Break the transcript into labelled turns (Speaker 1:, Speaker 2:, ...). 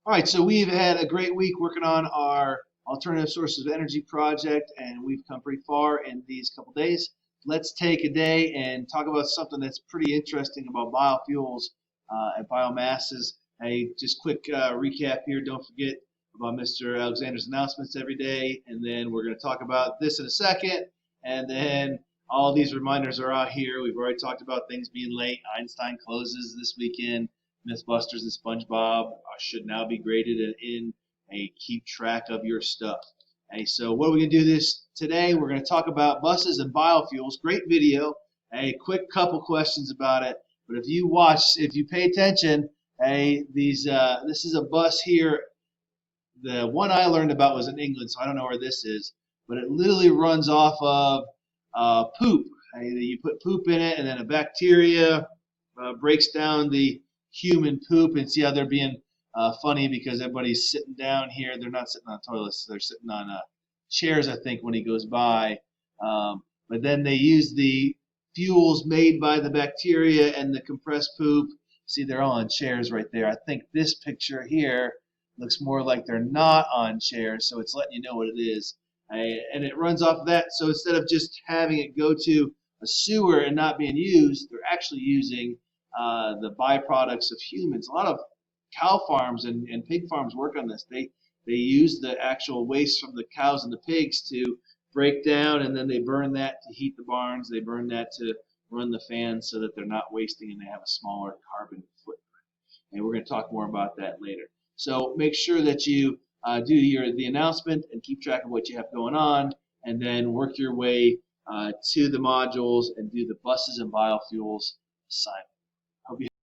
Speaker 1: All right, so we've had a great week working on our alternative sources of energy project, and we've come pretty far in these couple days. Let's take a day and talk about something that's pretty interesting about biofuels and biomasses. Hey, just quick recap here. Don't forget about Mr. Alexander's announcements every day, and then we're going to talk about this in a second, and then all these reminders are out here. We've already talked about things being late. Einstein closes this weekend. Mythbusters and SpongeBob should now be graded in a keep track of your stuff. Hey, so what are we going to do this today? We're going to talk about buses and biofuels. Great video. A quick couple questions about it. But if you pay attention, hey, this is a bus here. The one I learned about was in England, so I don't know where this is. But it literally runs off of poop. Hey, you put poop in it, and then a bacteria breaks down the human poop, and see how they're being funny because everybody's sitting down here. They're not sitting on toilets. They're sitting on chairs, I think, when he goes by. But then they use the fuels made by the bacteria and the compressed poop. See, they're all on chairs right there. I think this picture here looks more like they're not on chairs, so it's letting you know what it is. And it runs off of that. So instead of just having it go to a sewer and not being used, they're actually using the byproducts of humans. A lot of cow farms and pig farms work on this. They use the actual waste from the cows and the pigs to break down, and then they burn that to heat the barns. They burn that to run the fans so that they're not wasting and they have a smaller carbon footprint. And we're going to talk more about that later. So make sure that you do the announcement and keep track of what you have going on, and then work your way to the modules and do the buses and biofuels assignment. Hope you